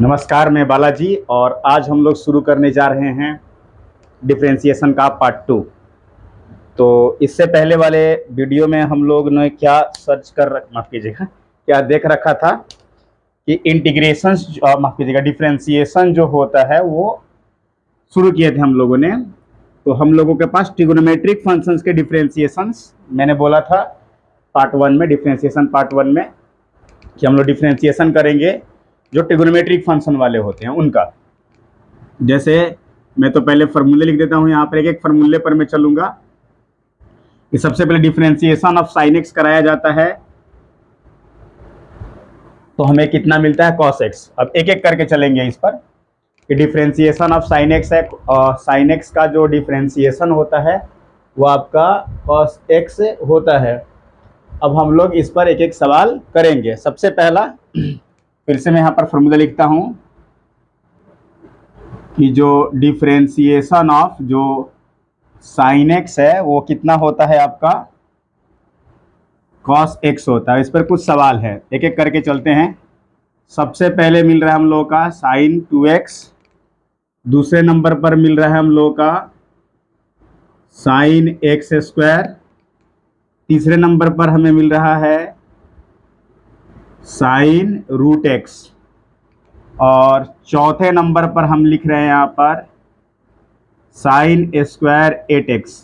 नमस्कार, मैं बालाजी और आज हम लोग शुरू करने जा रहे हैं डिफरेंशिएशन का पार्ट 2। तो इससे पहले वाले वीडियो में हम लोग ने क्या सर्च कर माफ़ कीजिएगा, क्या देख रखा था कि इंटीग्रेशन माफ़ कीजिएगा डिफरेंशिएशन जो होता है वो शुरू किए थे हम लोगों ने। तो हम लोगों के पास ट्रिगोनोमेट्रिक फंक्शंस के डिफरेंशिएशंस मैंने बोला था पार्ट 1 में, डिफरेंशिएशन पार्ट 1 में, कि हम लोग डिफरेंशिएशन करेंगे जो ट्रिगोनोमेट्रिक फंक्शन वाले होते हैं उनका। जैसे मैं तो पहले फॉर्मूले लिख देता हूँ, यहाँ पर एक एक फॉर्मूले पर मैं चलूंगा कि सबसे पहले डिफरेंशिएशन ऑफ साइन एक्स कराया जाता है तो हमें कितना मिलता है cos x। अब एक एक करके चलेंगे इस पर कि डिफरेंशिएशन ऑफ साइन एक्स है। साइन एक्स का जो डिफरेंशिएशन होता है वो आपका cos x होता है। अब हम लोग इस पर एक एक सवाल करेंगे। सबसे पहला फिर से मैं यहाँ पर फॉर्मूला लिखता हूँ कि जो डिफरेंशिएशन ऑफ जो साइन एक्स है वो कितना होता है आपका cos x होता है। इस पर कुछ सवाल है, एक एक करके चलते हैं। सबसे पहले मिल रहा है हम लोगों का साइन 2x, दूसरे नंबर पर मिल रहा है हम लोगों का साइन एक्स स्क्वायर, तीसरे नंबर पर हमें मिल रहा है साइन रूट एक्स, और चौथे नंबर पर हम लिख रहे हैं यहाँ पर साइन स्क्वायर 8x।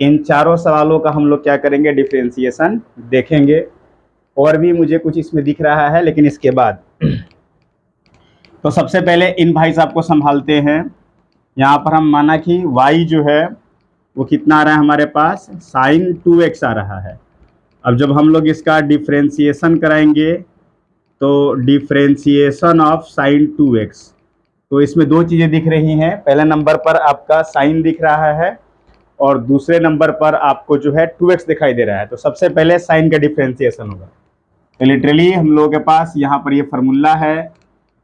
इन चारों सवालों का हम लोग क्या करेंगे, डिफरेंशिएशन देखेंगे। और भी मुझे कुछ इसमें दिख रहा है लेकिन इसके बाद। तो सबसे पहले इन भाई साहब को संभालते हैं। यहाँ पर हम माना कि y जो है वो कितना आ रहा है हमारे पास, साइन 2x आ रहा है। अब जब हम लोग इसका डिफरेंशिएशन कराएंगे तो डिफरेंशिएशन ऑफ साइन 2x, तो इसमें दो चीज़ें दिख रही हैं। पहले नंबर पर आपका साइन दिख रहा है और दूसरे नंबर पर आपको जो है 2x दिखाई दे रहा है। तो सबसे पहले साइन का डिफरेंशिएशन होगा। तो लिटरली हम लोगों के पास यहाँ पर ये फार्मूला है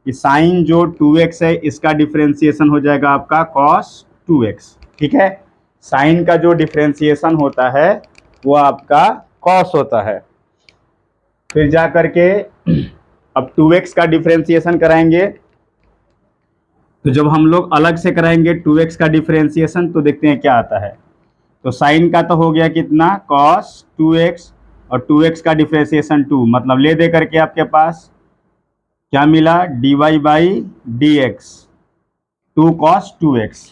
कि साइन जो 2x है इसका डिफरेंशिएशन हो जाएगा आपका cos 2x। ठीक है, साइन का जो डिफरेंशिएशन होता है वो आपका cos होता है। फिर जा करके अब 2x का डिफरेंशिएशन कराएंगे। तो जब हम लोग अलग से कराएंगे 2x का डिफरेंशिएशन तो देखते हैं क्या आता है। तो साइन का तो हो गया कितना, cos 2x, और 2x का डिफरेंशिएशन 2, मतलब ले दे करके आपके पास क्या मिला, dy by d x, 2 cos 2x।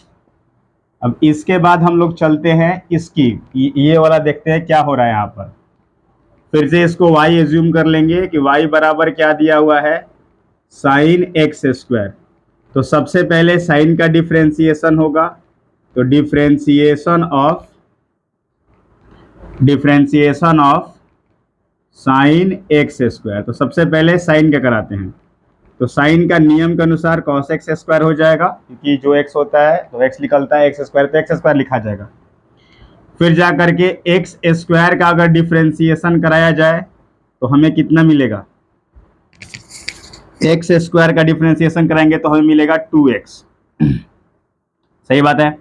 अब इसके बाद हम लोग चलते हैं इसकी, ये वाला देखते हैं क्या हो रहा है यहाँ पर। फिर से इसको y एज्यूम कर लेंगे कि y बराबर क्या दिया हुआ है, साइन एक्स स्क्वायर। तो सबसे पहले साइन का डिफरेंशिएशन होगा, तो differentiation of sine x square. तो सबसे पहले साइन का कराते हैं। तो साइन का नियम के अनुसार cos x स्क्वायर हो जाएगा, क्योंकि जो x होता है तो x निकलता है, x स्क्वायर तो x स्क्वायर लिखा जाएगा। फिर जा करके x स्क्वायर का अगर डिफरेंशिएशन कराया जाए तो हमें कितना मिलेगा, x स्क्वायर का डिफरेंशिएशन कराएंगे तो हमें मिलेगा 2x। सही बात है।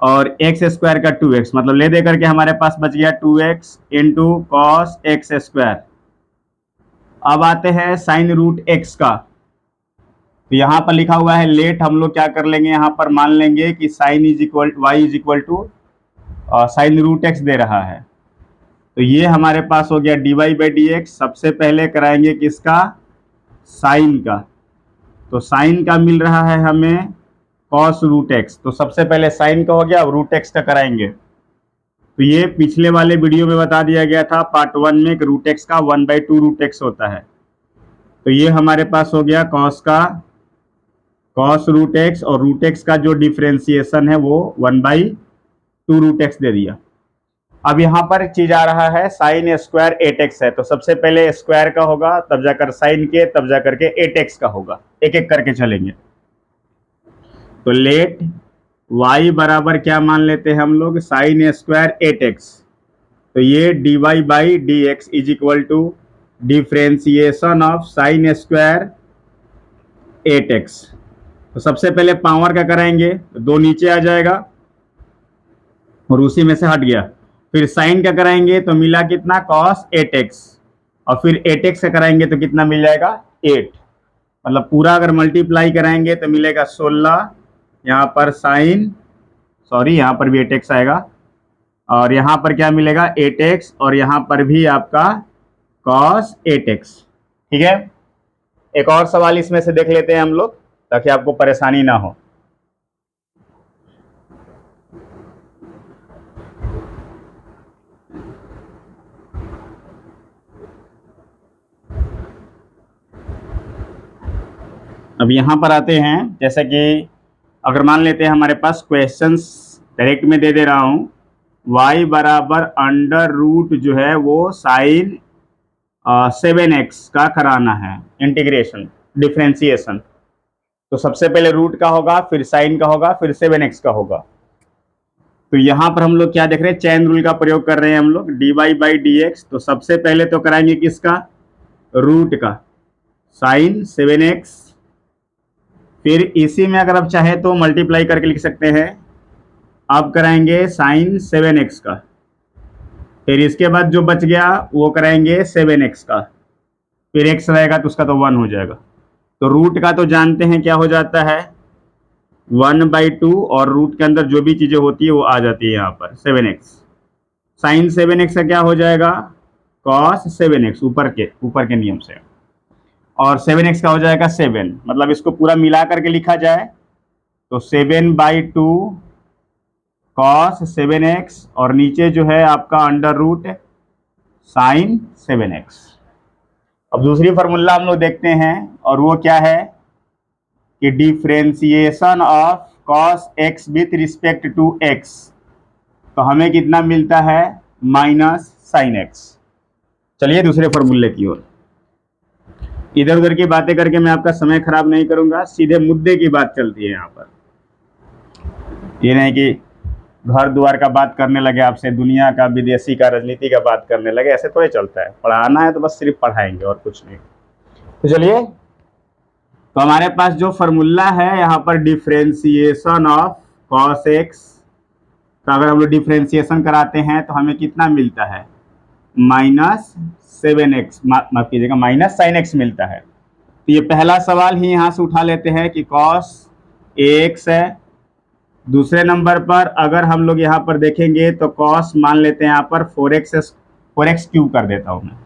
और x स्क्वायर का 2x, मतलब ले दे करके हमारे पास बच गया 2x into cos x square. अब आते हैं साइन रूट x का। तो यहाँ पर लिखा हुआ है लेट, हम लोग क्या कर लेंगे, यहाँ पर मान लेंगे कि sine is equal y is equal to sine root x दे रहा है। तो ये हमारे पास हो गया d y by d x. सबसे पहले कराएंगे किसका, साइन का। तो साइन का मिल रहा है हमें कॉस रूट एक्स। तो सबसे पहले साइन का हो गया, अब रूट एक्स का कराएंगे। तो ये पिछले वाले वीडियो में बता दिया गया था पार्ट 1 में कि रूट एक्स का 1/2 रूट एक्स होता है। तो ये हमारे पास हो गया कॉस का कॉस रूट एक्स, और रूट एक्स का जो डिफरेंशिएशन है वो 1/2 रूट एक्स दे दिया। अब यहाँ पर चीज आ रहा है साइन स्क्वायर 8x है। तो सबसे पहले स्क्वायर का होगा, तब जाकर साइन के, तब जाकर के 8x का होगा। एक एक करके चलेंगे। तो लेट y बराबर क्या मान लेते हैं हम लोग, साइन स्क्वायर 8x। तो ये d y by d x is equal to differentiation of sine square 8x। तो सबसे पहले पावर का कराएंगे तो 2 नीचे आ जाएगा और उसी में से हट गया। फिर साइन का कराएंगे तो मिला कितना, cos 8x, और फिर 8x का कराएंगे तो कितना मिल जाएगा, 8। मतलब पूरा अगर मल्टीप्लाई कराएंगे तो मिलेगा 16, यहाँ पर साइन, सॉरी यहाँ पर भी 8x आएगा, और यहाँ पर क्या मिलेगा 8x, और यहाँ पर भी आपका cos 8x। ठीक है, एक और सवाल इसमें से देख लेते हैं हम लोग, ताकि आपको परेशानी ना हो। अब यहाँ पर आते हैं, जैसे कि अगर मान लेते हैं हमारे पास क्वेश्चंस डायरेक्ट में दे रहा हूँ, y बराबर अंडर रूट जो है वो साइन 7x का कराना है, इंटीग्रेशन डिफ्रेंसिएशन। तो सबसे पहले रूट का होगा, फिर साइन का होगा, फिर 7x का होगा। तो यहाँ पर हम लोग क्या देख रहे हैं, चेन रूल का प्रयोग कर रहे हैं हम लोग, dy बाई dx। तो सबसे पहले तो कराएंगे किसका, रूट का, साइन 7x। फिर इसी में अगर आप चाहे तो मल्टीप्लाई करके लिख सकते हैं, अब कराएंगे साइन 7x का। फिर इसके बाद जो बच गया वो कराएंगे 7x का, फिर x रहेगा तो उसका तो 1 हो जाएगा। तो रूट का तो जानते हैं क्या हो जाता है 1/2, और रूट के अंदर जो भी चीज़ें होती है वो आ जाती है यहाँ पर 7x। साइन 7x का क्या हो जाएगा cos 7x, ऊपर के नियम से, और 7x का हो जाएगा 7। मतलब इसको पूरा मिला करके लिखा जाए तो 7/2 cos 7x, और नीचे जो है आपका अंडर रूट साइन 7x। अब दूसरी फार्मूला हम लोग देखते हैं, और वो क्या है कि differentiation of cos x with respect to x। तो हमें कितना मिलता है माइनस साइन x। चलिए दूसरे फार्मूले की ओर। इधर उधर की बातें करके मैं आपका समय खराब नहीं करूंगा, सीधे मुद्दे की बात चलती है यहाँ पर। ये नहीं कि घर द्वार का बात करने लगे आपसे, दुनिया का, विदेशी का, राजनीति का बात करने लगे, ऐसे थोड़े चलता है। पढ़ाना है तो बस सिर्फ पढ़ाएंगे और कुछ नहीं। तो चलिए, तो हमारे पास जो फार्मूला है यहाँ पर डिफ्रेंसिएशन ऑफ cos x का, अगर हम लोग डिफ्रेंसिएशन कराते हैं तो हमें कितना मिलता है माइनस 7x, माफ कीजिएगा माइनस साइन x मिलता है। तो ये पहला सवाल ही यहाँ से उठा लेते हैं कि cos ax है। दूसरे नंबर पर अगर हम लोग यहाँ पर देखेंगे तो cos मान लेते हैं यहाँ पर 4x क्यूब कर देता हूँ मैं,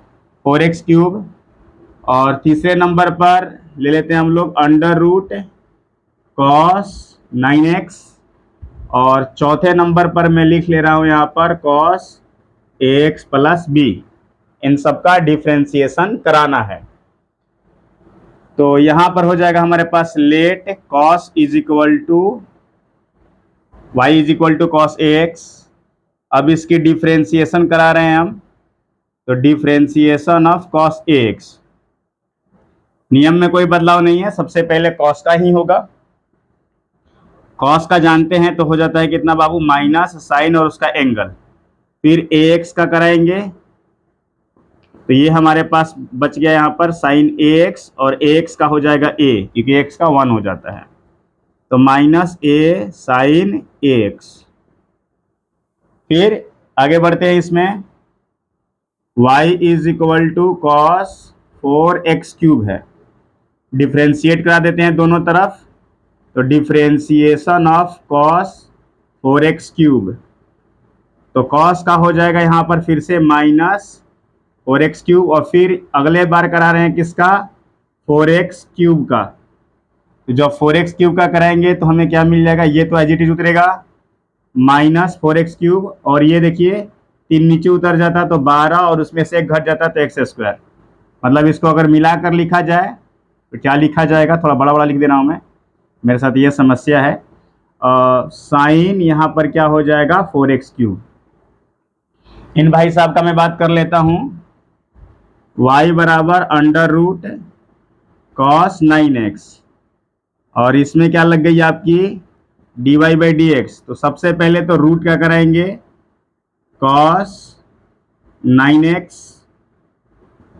4x क्यूब। और तीसरे नंबर पर ले लेते हैं हम लोग अंडर रूट cos 9x, और चौथे नंबर पर मैं लिख ले रहा हूँ यहाँ पर cos ax प्लस b। इन सबका डिफ्रेंसिएशन कराना है। तो यहाँ पर हो जाएगा हमारे पास let cos is equal to y is equal to cos ax। अब इसकी डिफ्रेंसिएशन करा रहे हैं हम, तो डिफ्रेंसिएशन ऑफ cos ax। नियम में कोई बदलाव नहीं है, सबसे पहले cos का ही होगा। cos का जानते हैं तो हो जाता है कितना बाबू, माइनस साइन और उसका एंगल, फिर ax का कराएंगे। तो ये हमारे पास बच गया यहाँ पर साइन ax, और ax का हो जाएगा a, क्योंकि x का 1 हो जाता है, तो माइनस a साइन ax। फिर आगे बढ़ते हैं, इसमें y is equal to cos 4x cube है, डिफ्रेंशिएट करा देते हैं दोनों तरफ। तो differentiation of cos 4x cube, तो cos का हो जाएगा यहाँ पर फिर से माइनस 4x क्यूब, और फिर अगले बार करा रहे हैं किसका 4x क्यूब का। तो जब 4x क्यूब का कराएंगे तो हमें क्या मिल जाएगा, ये तो एज इट इज उतरेगा माइनस 4x क्यूब, और ये देखिए 3 नीचे उतर जाता तो 12, और उसमें से 1 घट जाता तो एक्स स्क्वायर। मतलब इसको अगर मिलाकर लिखा जाए तो क्या लिखा जाएगा, थोड़ा बड़ा बड़ा लिख दे रहा हूँ मैं, मेरे साथ ये समस्या है। साइन यहाँ पर क्या हो जाएगा 4x क्यूब। इन भाई साहब का मैं बात कर लेता हूँ, y बराबर अंडर रूट cos 9x, और इसमें क्या लग गई आपकी dy बाई dx। तो सबसे पहले तो रूट क्या कराएंगे cos 9x,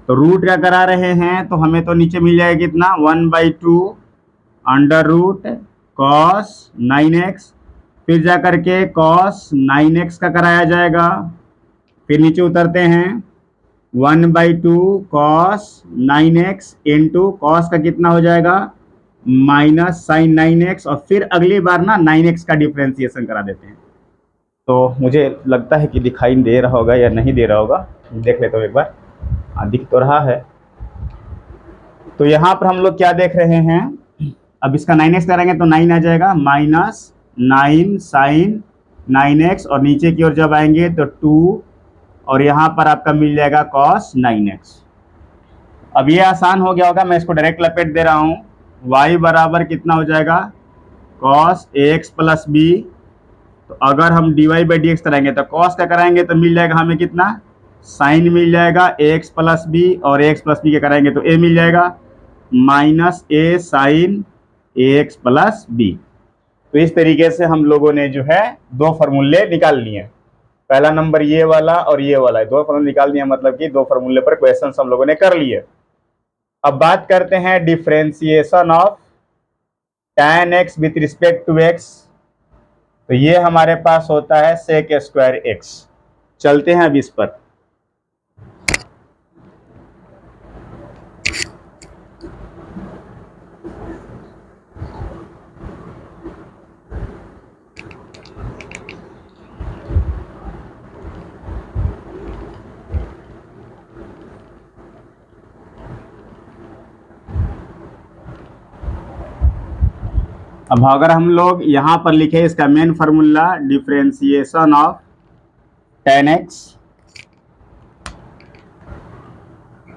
तो रूट क्या करा रहे हैं तो हमें तो नीचे मिल जाएगा कितना 1/2 अंडर रूट cos 9x, फिर जा करके cos 9x का कराया जाएगा। फिर नीचे उतरते हैं 1/2 कॉस 9x इंटू कॉस का कितना हो जाएगा माइनस साइन 9x, और फिर अगली बार ना 9x का डिफ्रेंसिएशन करा देते हैं। तो मुझे लगता है कि दिखाई दे रहा होगा या नहीं दे रहा होगा, देख लेता हूँ एक बार। हाँ, दिख तो रहा है। तो यहाँ पर हम लोग क्या देख रहे हैं, अब इसका 9x करेंगे तो 9 आ जाएगा, माइनस 9 साइन 9x, और नीचे की ओर जब आएंगे तो 2, और यहाँ पर आपका मिल जाएगा कॉस 9x। अब ये आसान हो गया होगा, मैं इसको डायरेक्ट लपेट दे रहा हूँ। y बराबर कितना हो जाएगा कॉस ax प्लस बी। तो अगर हम dy बाई डी एक्स कराएंगे तो कॉस का कराएंगे तो मिल जाएगा हमें कितना, साइन मिल जाएगा ax प्लस बी, और ax प्लस बी के कराएंगे तो a मिल जाएगा minus a sine ax plus b. तो इस तरीके से हम लोगों ने जो है दो फार्मूले निकाल लिए। पहला नंबर ये वाला और ये वाला, दो फार्मूले निकाल दिया, मतलब कि दो फार्मूले पर क्वेश्चन हम लोगों ने कर लिए। अब बात करते हैं differentiation of tan x with respect to x। तो ये हमारे पास होता है सेक स्क्वायर x। चलते हैं अब इस पर। अब अगर हम लोग यहाँ पर लिखे इसका main formula differentiation of tan x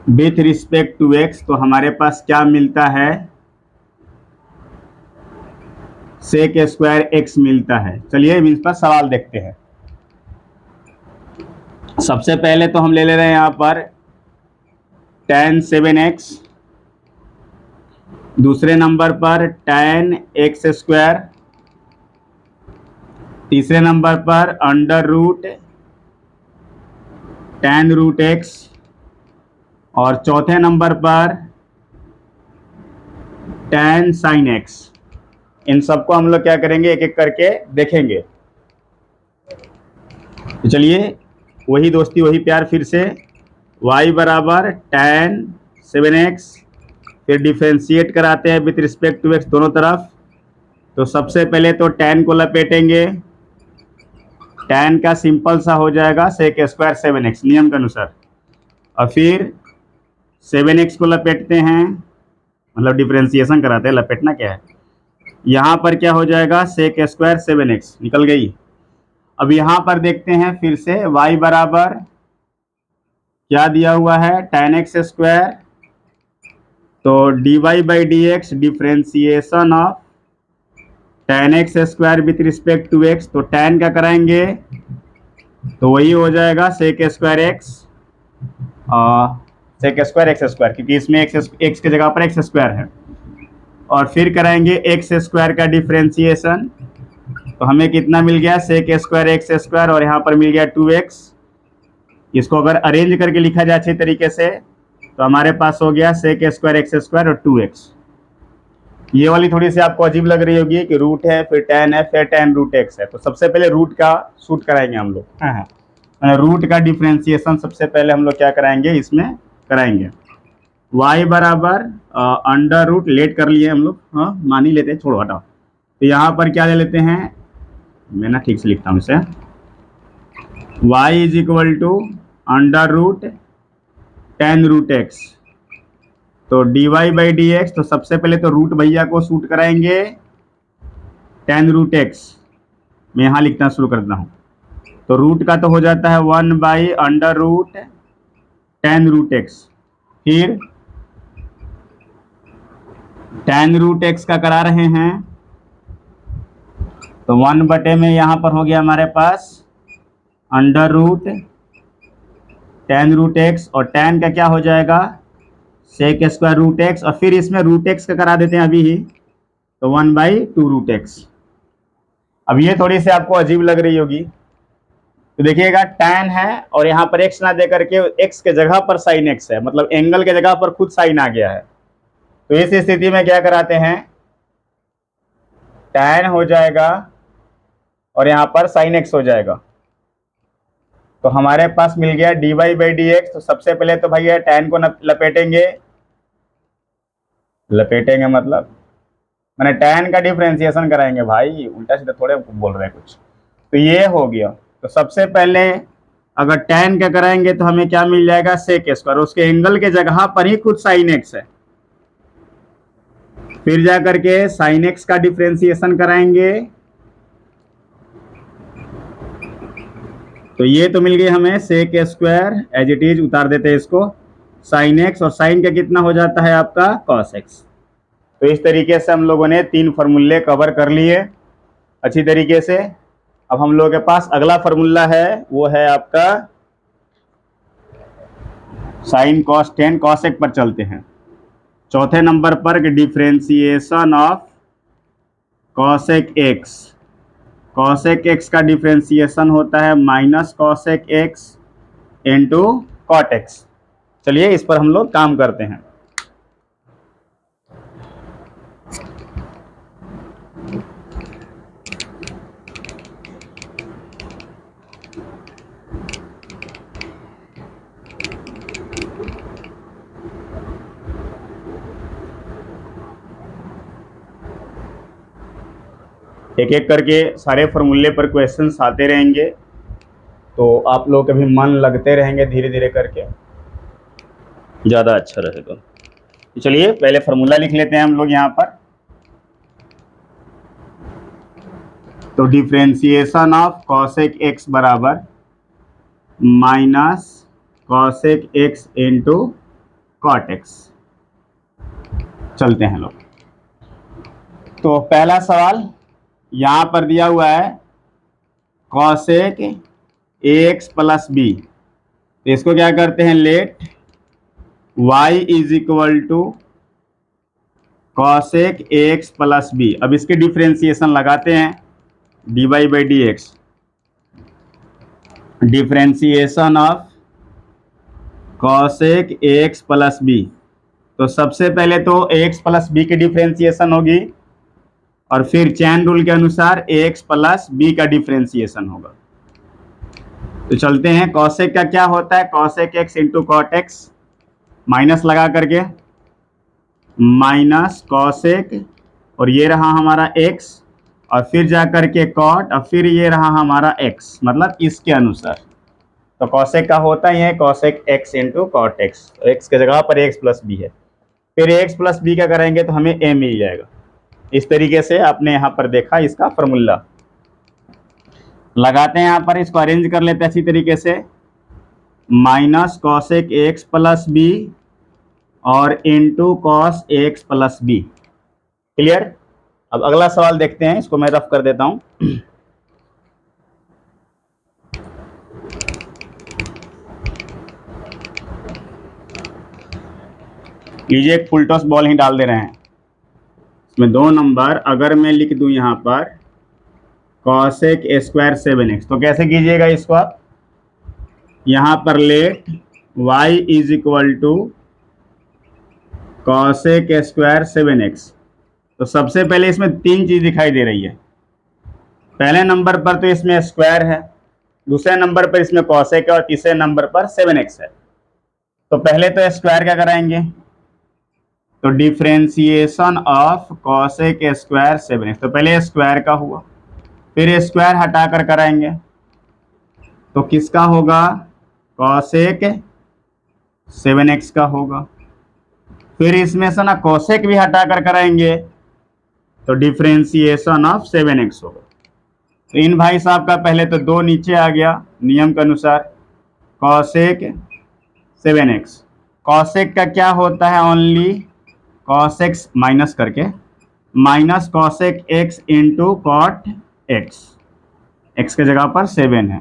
with respect to x, तो हमारे पास क्या मिलता है, सेक स्क्वायर x मिलता है। चलिए इस पर सवाल देखते हैं। सबसे पहले तो हम ले रहे हैं यहाँ पर tan 7x, दूसरे नंबर पर tan x स्क्वायर, तीसरे नंबर पर under root tan root x, और चौथे नंबर पर tan साइन x। इन सबको हम लोग क्या करेंगे, एक एक करके देखेंगे। तो चलिए वही दोस्ती वही प्यार फिर से, y बराबर tan 7x, फिर डिफरेंशिएट कराते हैं विथ रिस्पेक्ट टू x दोनों तरफ। तो सबसे पहले तो tan को लपेटेंगे, tan का सिंपल सा हो जाएगा सेक स्क्वायर 7x नियम के अनुसार, और फिर 7x को लपेटते हैं, मतलब डिफरेंशिएशन कराते हैं, लपेटना क्या है। यहाँ पर क्या हो जाएगा सेक स्क्वायर 7x निकल गई। अब यहाँ पर देखते हैं फिर से y बराबर क्या दिया हुआ है tan x स्क्वायर, तो dy by d x differentiation of tan x square with respect to x, तो tan का कराएंगे तो वही हो जाएगा sec square x, sec square x square, क्योंकि इसमें x की जगह पर एक्स स्क्वायर है, और फिर कराएंगे एक्स स्क्वायर का डिफ्रेंसिएशन। तो हमें कितना मिल गया सेक स्क्वायर एक्स स्क्वायर, और यहाँ पर मिल गया 2x। इसको अगर अरेंज करके लिखा जाए अच्छे तरीके से तो हमारे पास हो गया सेक स्क्वायर एक्स स्क्वायर और 2x। ये वाली थोड़ी सी आपको अजीब लग रही होगी कि रूट है फिर tan है फिर tan रूट x है। तो सबसे पहले रूट का शूट कराएंगे हम लोग। हाँ, रूट का डिफ्रेंसिएशन सबसे पहले हम लोग क्या कराएंगे, इसमें कराएंगे। y बराबर अंडर रूट लेट कर लिए हम लोग, हाँ मान ही लेते हैं, छोड़ो हटाओ। तो यहाँ पर क्या ले लेते हैं, मैं ना ठीक से लिखता हूँ इसे, y is equal to under root tan root x, तो dy बाई डी एक्स। तो सबसे पहले तो रूट भैया को शूट कराएंगे tan रूट x, मैं यहाँ लिखना शुरू करता हूँ। तो रूट का तो हो जाता है 1 by under root tan root x, फिर tan रूट x का करा रहे हैं तो 1 बटे में यहाँ पर हो गया हमारे पास under root tan root x, और tan का क्या हो जाएगा सेक स्क्वायर रूट x, और फिर इसमें रूट x का करा देते हैं अभी ही, तो 1 बाई 2 रूट x। अब ये थोड़ी सी आपको अजीब लग रही होगी, तो देखिएगा tan है और यहाँ पर x ना दे करके x के जगह पर साइन x है, मतलब एंगल के जगह पर खुद साइन आ गया है। तो इस स्थिति में क्या कराते हैं, tan हो जाएगा और यहाँ पर साइन x हो जाएगा। तो हमारे पास मिल गया dy बाई डी एक्स। तो सबसे पहले तो भैया tan को लपेटेंगे, लपेटेंगे मतलब मैंने tan का डिफरेंशिएशन कराएंगे भाई, उल्टा सीधा थोड़े बोल रहे हैं कुछ। तो ये हो गया। तो सबसे पहले अगर tan का कराएंगे तो हमें क्या मिल जाएगा, sec स्क्वायर। उसके एंगल के जगह पर ही खुद sin x है, फिर जा करके sin x का डिफरेंशिएशन कराएंगे। तो ये तो मिल गई हमें sec square, as it is उतार देते हैं इसको, sin x, और sin का कितना हो जाता है आपका cos x। तो इस तरीके से हम लोगों ने 3 फॉर्मूले कवर कर लिए अच्छी तरीके से। अब हम लोगों के पास अगला फॉर्मूला है, वो है आपका sin cos tan cos x पर चलते हैं। चौथे नंबर पर differentiation of cosec x, cosec x का डिफरेंशिएशन होता है minus cosec x into cot x। चलिए इस पर हम लोग काम करते हैं। एक एक करके सारे फॉर्मूले पर क्वेश्चंस आते रहेंगे, तो आप लोग के भी मन लगते रहेंगे धीरे धीरे करके, ज़्यादा अच्छा रहेगा। तो चलिए पहले फॉर्मूला लिख लेते हैं हम लोग यहाँ पर। तो डिफरेंशिएशन ऑफ cosec x बराबर minus cosec x into cot x। चलते हैं लोग। तो पहला सवाल यहाँ पर दिया हुआ है cosec ax प्लस बी। तो इसको क्या करते हैं, let y is equal to cosec ax plus b. अब इसके डिफरेंशिएशन लगाते हैं, dy by d x, differentiation of cosec ax plus b. तो सबसे पहले तो ax प्लस बी की डिफरेंशिएशन होगी, और फिर चैन रूल के अनुसार ax प्लस बी का डिफरेंशिएशन होगा। तो चलते हैं, cosec का क्या होता है, cosec x into cot x, minus लगा करके माइनस cosec, और ये रहा हमारा x, और फिर जा करके cot, और फिर ये रहा हमारा x, मतलब इसके अनुसार। तो cosec का होता ही है cosec x into cot x, x के जगह पर x प्लस बी है। फिर x प्लस बी का करेंगे तो हमें a मिल जाएगा। इस तरीके से आपने यहाँ पर देखा इसका फॉर्मूला। लगाते हैं यहाँ पर, इसको अरेंज कर लेते हैं अच्छी तरीके से, minus cosec x plus b और into cos x plus b. Clear. अब अगला सवाल देखते हैं, इसको मैं रफ कर देता हूं। लीजिए एक फुल टॉस बॉल ही डाल दे रहे हैं, इसमें 2 नंबर अगर मैं लिख दूं यहाँ पर cosec स्क्वायर 7x, तो कैसे कीजिएगा इसको आप, यहाँ पर let y is equal to cosec square 7x। तो सबसे पहले इसमें 3 चीज दिखाई दे रही है। पहले नंबर पर तो इसमें स्क्वायर है, दूसरे नंबर पर इसमें cosec है, और तीसरे नंबर पर 7x है। तो पहले तो स्क्वायर क्या कराएंगे, तो differentiation of cosec square 7x। तो पहले स्क्वायर का हुआ, फिर स्क्वायर हटाकर कराएंगे तो किसका होगा, cosec 7x का होगा। फिर इसमें से ना cosec भी हटाकर कराएंगे तो डिफरेंशिएशन ऑफ 7x होगा। तो इन भाई साहब का पहले तो 2 नीचे आ गया नियम के अनुसार, cosec 7x। cosec का क्या होता है, ओनली cos x माइनस करके, minus cosec x into cot x, x के जगह पर 7 है,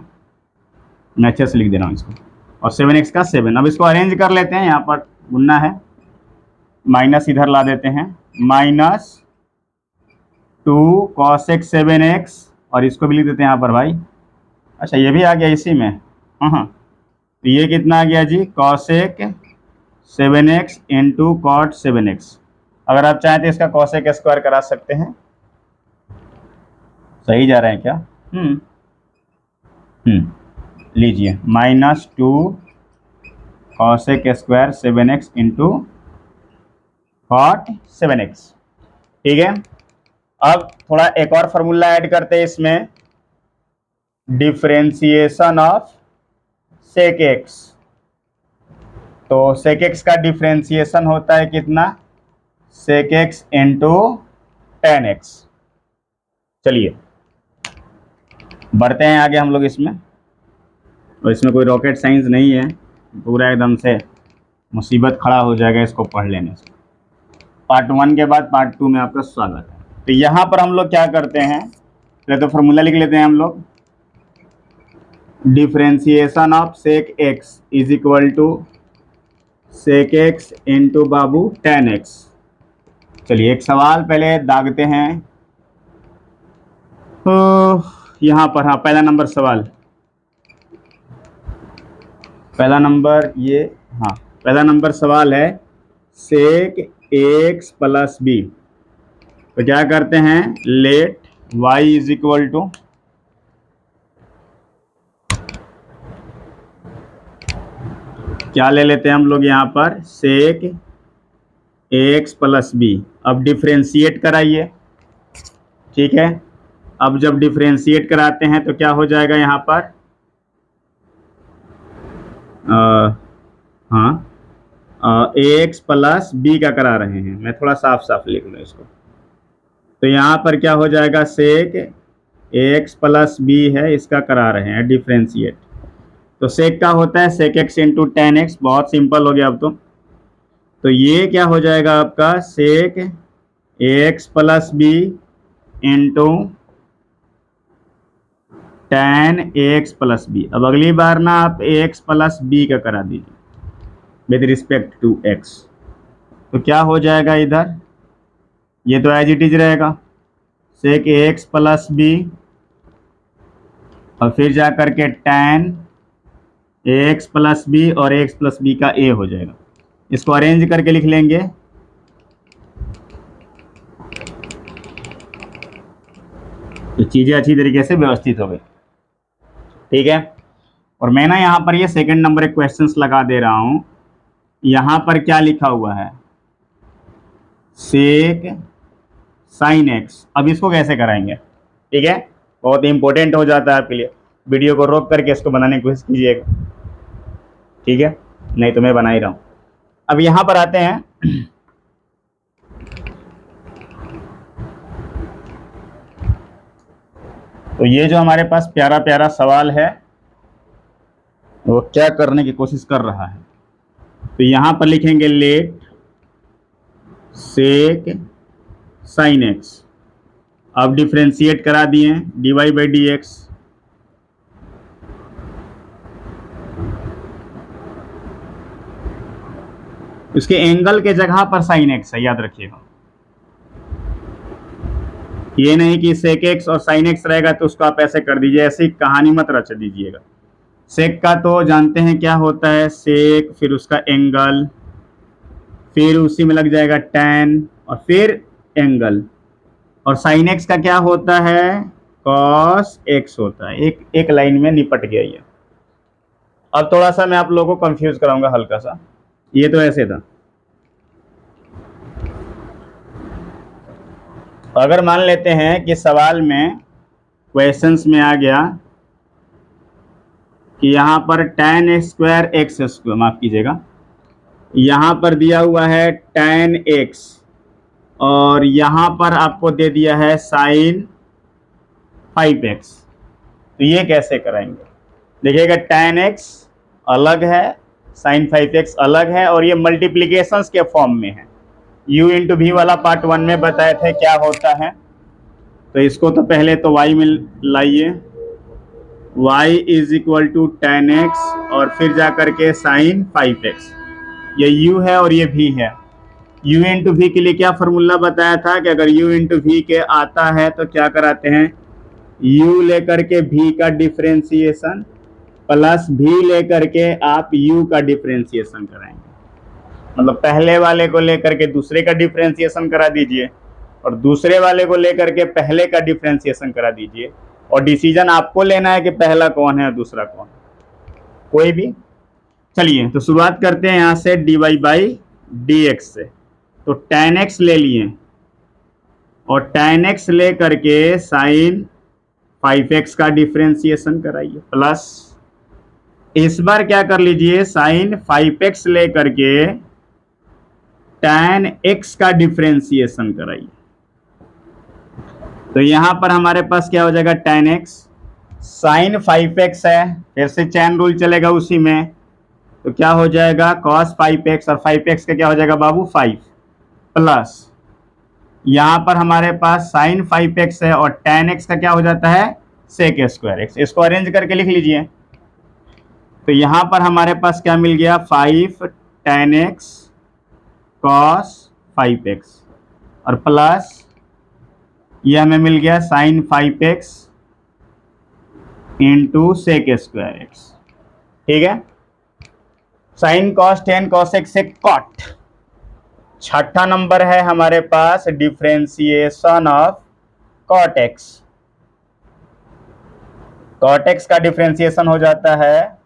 मैं अच्छे से लिख दे रहा हूँ इसको, और 7x का 7। अब इसको अरेंज कर लेते हैं, यहाँ पर गुणना है, माइनस इधर ला देते हैं, माइनस 2 cosec 7x, और इसको भी लिख देते हैं यहाँ पर भाई। अच्छा ये भी आ गया इसी में, हाँ। तो ये कितना आ गया जी, cosec 7x into cot 7x। अगर आप चाहें तो इसका cosec स्क्वायर करा सकते हैं। सही जा रहे हैं क्या, लीजिए -2 cosec square 7x into cot 7x। ठीक है, अब थोड़ा एक और फार्मूला ऐड करते हैं इसमें, डिफरेंशिएशन ऑफ सेक एक्स। तो सेक एक्स का डिफरेंशिएशन होता है कितना, sec x into tan x. चलिए बढ़ते हैं आगे हम लोग इसमें, और इसमें कोई रॉकेट साइंस नहीं है, पूरा एकदम से मुसीबत खड़ा हो जाएगा इसको पढ़ लेने से। पार्ट 1 के बाद पार्ट 2 में आपका स्वागत है। तो यहाँ पर हम लोग क्या करते हैं, पहले तो फार्मूला लिख लेते हैं हम लोग, differentiation of sec x is equal to sec x into बाबू टेन एक्स। चलिए एक सवाल पहले दागते हैं, तो यहाँ पर, हाँ पहला नंबर सवाल, पहला नंबर ये, हाँ पहला नंबर सवाल है सेक एक्स प्लस बी। तो क्या करते हैं, let y is equal to, क्या ले लेते हैं हम लोग यहाँ पर, सेक एक्स प्लस बी। अब डिफ्रेंशिएट कराइए, ठीक है। अब जब डिफ्रेंशिएट कराते हैं तो क्या हो जाएगा यहाँ पर, हाँ एक्स प्लस बी का करा रहे हैं, मैं थोड़ा साफ साफ लिख लूँ इसको। तो यहाँ पर क्या हो जाएगा, सेक एक्स प्लस बी है, इसका करा रहे हैं डिफ्रेंशिएट। तो सेक का होता है sec x into tan x, बहुत सिंपल हो गया अब तो ये क्या हो जाएगा आपका, sec x plus b into tan x plus b. अब अगली बार ना आप एक्स प्लस बी का करा दीजिए विद रिस्पेक्ट टू एक्स। तो क्या हो जाएगा इधर, ये तो एज इट इज रहेगा, सेक एक्स प्लस बी और फिर जा करके टेन एक्स प्लस बी और एक्स प्लस बी का ए हो जाएगा। इसको अरेंज करके लिख लेंगे, तो चीज़ें अच्छी तरीके से व्यवस्थित हो गई, ठीक है। और मैं ना यहाँ पर ये सेकंड नंबर एक क्वेश्चंस लगा दे रहा हूँ। यहाँ पर क्या लिखा हुआ है, सेक साइन एक्स। अब इसको कैसे कराएंगे, ठीक है, बहुत इंपॉर्टेंट हो जाता है आपके लिए। वीडियो को रोक करके इसको बनाने की कोशिश कीजिएगा, ठीक है, नहीं तो मैं बना ही रहा हूँ। अब यहाँ पर आते हैं, तो ये जो हमारे पास प्यारा प्यारा सवाल है वो क्या करने की कोशिश कर रहा है। तो यहाँ पर लिखेंगे लेट सेक साइन एक्स। अब डिफ्रेंशिएट करा दिए, d y by d x. उसके एंगल के जगह पर साइन एक्स है, याद रखिएगा। ये नहीं कि सेक एक्स और साइन एक्स रहेगा तो उसको आप ऐसे कर दीजिए, ऐसी कहानी मत रच दीजिएगा। सेक का तो जानते हैं क्या होता है, सेक फिर उसका एंगल, फिर उसी में लग जाएगा tan और फिर एंगल। और साइन एक्स का क्या होता है, कॉस एक्स होता है। एक लाइन में निपट गया ये। अब थोड़ा सा मैं आप लोगों को कंफ्यूज कराऊंगा हल्का सा। ये तो ऐसे था, अगर मान लेते हैं कि सवाल में क्वेश्चंस में आ गया कि यहाँ पर tan स्क्वायर एक्स स्क्वायर, माफ कीजिएगा, यहाँ पर दिया हुआ है tan x और यहाँ पर आपको दे दिया है साइन 5x। तो ये कैसे कराएंगे, देखिएगा tan x अलग है, साइन 5x अलग है, और ये मल्टीप्लिकेशंस के फॉर्म में है। u इंटू वी वाला पार्ट 1 में बताए थे क्या होता है। तो इसको तो पहले तो y में लाइए, y is equal to tan x और फिर जा करके साइन 5x। ये u है और ये v है। u इंटू वी के लिए क्या फार्मूला बताया था कि अगर u इंटू वी के आता है तो क्या कराते हैं, u लेकर के v का डिफ्रेंशिएशन प्लस v लेकर के आप u का डिफ्रेंशिएशन कराएंगे। मतलब पहले वाले को लेकर के दूसरे का डिफ्रेंशिएशन करा दीजिए और दूसरे वाले को लेकर के पहले का डिफ्रेंशिएशन करा दीजिए, और डिसीजन आपको लेना है कि पहला कौन है और दूसरा कौन है। कोई भी। चलिए तो शुरुआत करते हैं यहाँ से dy बाई डी एक्स से। तो tan x ले लिए और tan x ले करके साइन 5x का डिफ्रेंसिएशन कराइए, प्लस इस बार क्या कर लीजिए, साइन 5x ले करके tan x का डिफ्रेंसिएशन कराइए। तो यहां पर हमारे पास क्या हो जाएगा, tan x साइन 5x है, फिर से चैन रूल चलेगा उसी में, तो क्या हो जाएगा cos 5x, और 5x का क्या हो जाएगा बाबू 5, प्लस यहां पर हमारे पास साइन 5x है और tan x का क्या हो जाता है सेक स्क्वायर एक्स। इसको अरेंज करके लिख लीजिए। तो यहां पर हमारे पास क्या मिल गया, 5 tan x cos 5x, और प्लस ये हमें मिल गया sine 5x into sec square x. ठीक है, sine cos tan cos x से कॉट। छठा नंबर है हमारे पास differentiation of cot x. Cot x का डिफ्रेंसिएशन हो जाता है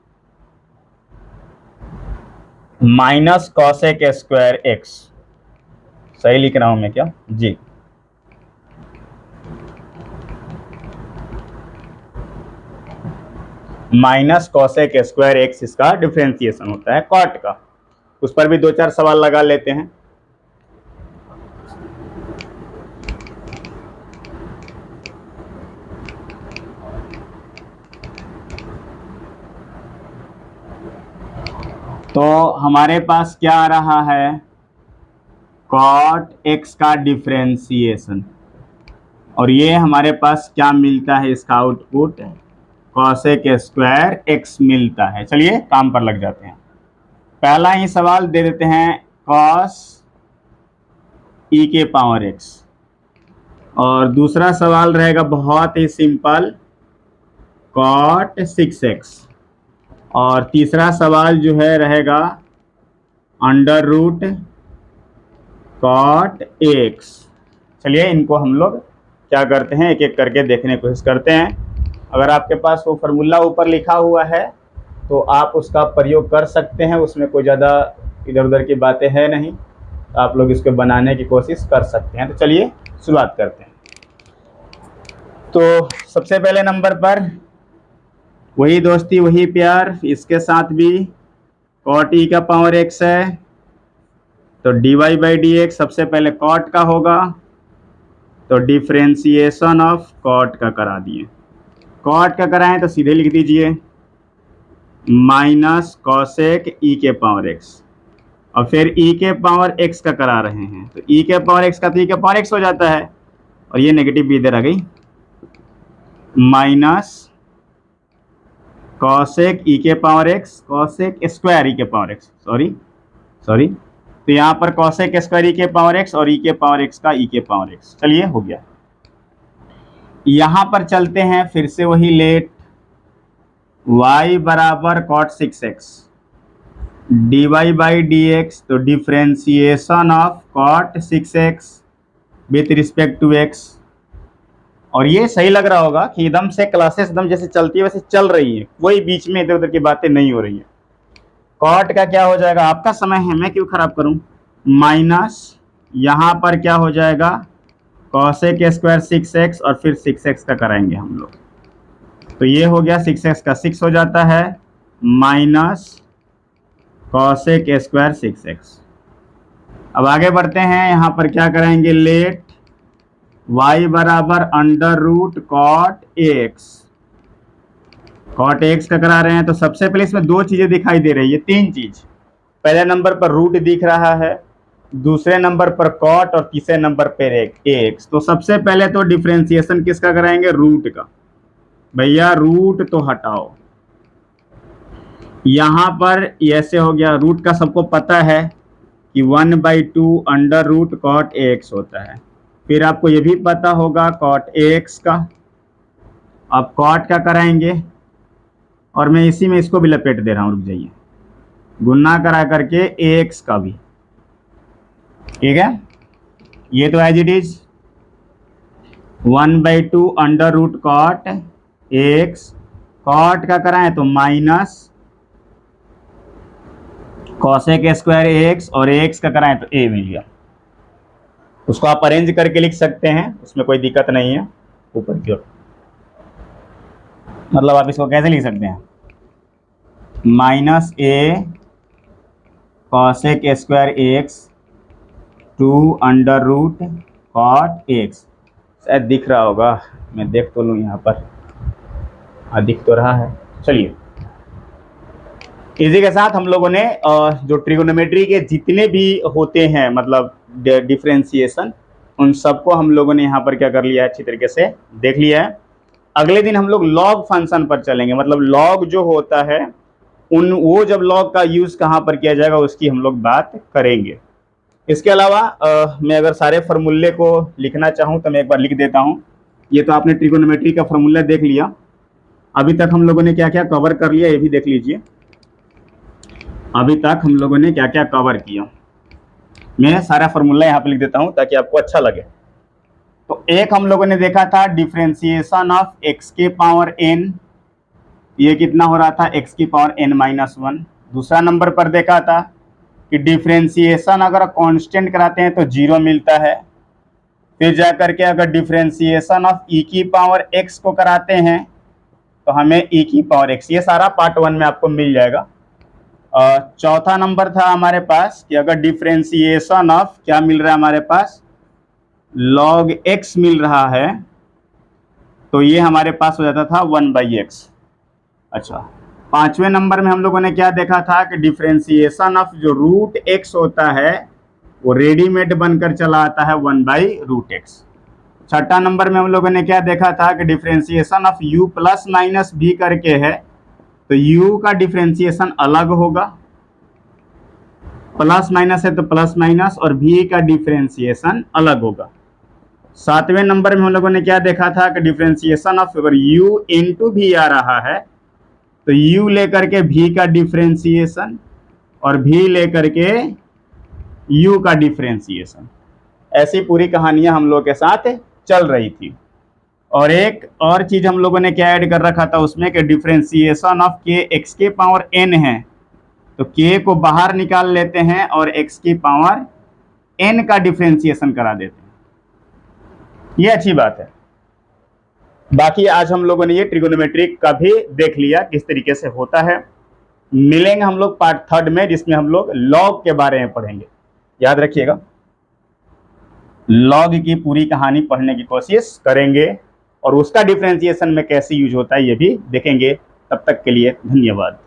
माइनस कॉसेक स्क्वायर एक्स। सही लिख रहा हूं मैं क्या जी, माइनस कॉसेक स्क्वायर एक्स इसका डिफ्रेंसिएशन होता है कॉट का। उस पर भी दो चार सवाल लगा लेते हैं। तो हमारे पास क्या आ रहा है, कॉट एक्स का डिफ्रेंसिएशन, और ये हमारे पास क्या मिलता है, इसका आउटपुट कॉसेक स्क्वायर एक्स मिलता है। चलिए काम पर लग जाते हैं। पहला ही सवाल दे देते हैं कॉस ई के पावर एक्स, और दूसरा सवाल रहेगा बहुत ही सिंपल कॉट 6x, और तीसरा सवाल जो है रहेगा अंडर रूट कॉट एक्स। चलिए इनको हम लोग क्या करते हैं, एक एक करके देखने की कोशिश करते हैं। अगर आपके पास वो फार्मूला ऊपर लिखा हुआ है तो आप उसका प्रयोग कर सकते हैं, उसमें कोई ज़्यादा इधर उधर की बातें हैं नहीं, तो आप लोग इसको बनाने की कोशिश कर सकते हैं। तो चलिए शुरुआत करते हैं। तो सबसे पहले नंबर पर वही दोस्ती वही प्यार, इसके साथ भी कॉट ई का पावर एक्स है, तो d y by d x सबसे पहले कॉट का होगा, तो डिफ्रेंसिएशन ऑफ कॉट का करा दिए। कॉट का कराएं तो सीधे लिख दीजिए माइनस कॉसेक ई के पावर एक्स, और फिर ई के पावर एक्स का करा रहे हैं, तो ई के पावर एक्स का तो ई के पावर एक्स हो जाता है, और ये नेगेटिव भी इधर आ गई, माइनस कॉसेक ई के पावर एक्स, कॉसेक स्क्वायर ई के पावर एक्स, सॉरी, तो यहाँ पर कॉसेक स्क्वायर ई के पावर एक्स और ई के पावर एक्स का ई के पावर एक्स। चलिए हो गया। यहाँ पर चलते हैं फिर से वही लेट, y बराबर cot 6x d y by d x, तो differentiation of cot 6x with respect to x। और ये सही लग रहा होगा कि एकदम से क्लासेस एकदम जैसे चलती है वैसे चल रही है, कोई बीच में इधर उधर की बातें नहीं हो रही है। कॉट का क्या हो जाएगा, आपका समय है मैं क्यों खराब करूं, माइनस यहाँ पर क्या हो जाएगा कॉसेक स्क्वायर 6x, और फिर 6x का कराएंगे हम लोग, तो ये हो गया 6x का 6 हो जाता है, माइनस कॉसेक स्क्वायर 6x। अब आगे बढ़ते हैं, यहाँ पर क्या कराएंगे, लेट y बराबर under root cot x. Cot x का करा रहे हैं, तो सबसे पहले इसमें दो चीजें दिखाई दे रही है, तीन चीज। पहले नंबर पर रूट दिख रहा है, दूसरे नंबर पर कॉट, और तीसरे नंबर पर एक्स। तो सबसे पहले तो डिफ्रेंसिएशन किसका कराएंगे, रूट का। भैया रूट तो हटाओ, यहां पर ऐसे हो गया, रूट का सबको पता है कि 1/2 अंडर रूट कॉट एक्स होता है। फिर आपको ये भी पता होगा कॉट एक्स का। अब कॉट का कराएंगे, और मैं इसी में इसको भी लपेट दे रहा हूं, रुक जाइए, गुना करा करके एक्स का भी, ठीक है। ये तो as it is 1/2 under root cot x, cot का कराएं तो माइनस कॉसेक स्क्वायर एक्स और एक्स का कराएं तो ए मिल गया। उसको आप अरेंज करके लिख सकते हैं, उसमें कोई दिक्कत नहीं है। ऊपर की ओर मतलब आप इसको कैसे लिख सकते हैं, minus a cosec square x two under root cot x. शायद दिख रहा होगा, मैं देख तो लूँ यहाँ पर। हाँ दिख तो रहा है। चलिए, इसी के साथ हम लोगों ने जो ट्रिगोनोमेट्री के जितने भी होते हैं मतलब डिफरेंशिएशन, उन सबको हम लोगों ने यहाँ पर क्या कर लिया है, अच्छी तरीके से देख लिया है। अगले दिन हम लोग लॉग फंक्शन पर चलेंगे, मतलब लॉग जो होता है वो जब लॉग का यूज कहाँ पर किया जाएगा उसकी हम लोग बात करेंगे। इसके अलावा मैं अगर सारे फार्मूले को लिखना चाहूँ तो मैं एक बार लिख देता हूँ। ये तो आपने ट्रिगोनोमेट्री का फार्मूला देख लिया। अभी तक हम लोगों ने क्या क्या कवर कर लिया ये भी देख लीजिए। अभी तक हम लोगों ने क्या क्या कवर किया, मैं सारा फार्मूला यहाँ पे लिख देता हूँ ताकि आपको अच्छा लगे। तो एक हम लोगों ने देखा था डिफरेंशिएशन ऑफ एक्स के पावर एन, ये कितना हो रहा था एक्स की पावर एन माइनस वन। दूसरा नंबर पर देखा था कि डिफरेंशिएशन अगर कांस्टेंट कराते हैं तो जीरो मिलता है। फिर जाकर के अगर डिफरेंशिएशन ऑफ ई की पावर एक्स को कराते हैं तो हमें ई की पावर एक्स, ये सारा पार्ट वन में आपको मिल जाएगा। चौथा नंबर था हमारे पास कि अगर डिफरेंशिएशन ऑफ क्या मिल रहा है हमारे पास, लॉग एक्स मिल रहा है तो ये हमारे पास हो जाता था 1/x। अच्छा, पांचवें नंबर में हम लोगों ने क्या देखा था कि डिफरेंशिएशन ऑफ जो रूट एक्स होता है वो रेडीमेड बनकर चला आता है 1/√x। छठा नंबर में हम लोगों ने क्या देखा था कि differentiation of u plus minus भी करके है तो u का डिफरेंशिएशन अलग होगा, प्लस माइनस है तो प्लस माइनस, और v का डिफरेंशिएशन अलग होगा। सातवें नंबर में हम लोगों ने क्या देखा था कि डिफरेंशिएशन ऑफ अगर u इंटू भी आ रहा है तो u लेकर के v का डिफरेंशिएशन और v लेकर के u का डिफरेंशिएशन। ऐसी पूरी कहानियां हम लोग के साथ चल रही थी। और एक और चीज हम लोगों ने क्या ऐड कर रखा था उसमें कि डिफरेंशिएशन ऑफ के एक्स के पावर n है तो k को बाहर निकाल लेते हैं और x की पावर n का डिफरेंशिएशन करा देते हैं। ये अच्छी बात है। बाकी आज हम लोगों ने ये ट्रिगोनोमेट्री का भी देख लिया किस तरीके से होता है। मिलेंगे हम लोग पार्ट थर्ड में जिसमें हम लोग लॉग के बारे में पढ़ेंगे। याद रखिएगा, लॉग की पूरी कहानी पढ़ने की कोशिश करेंगे और उसका डिफरेंशिएशन में कैसे यूज होता है ये भी देखेंगे। तब तक के लिए धन्यवाद।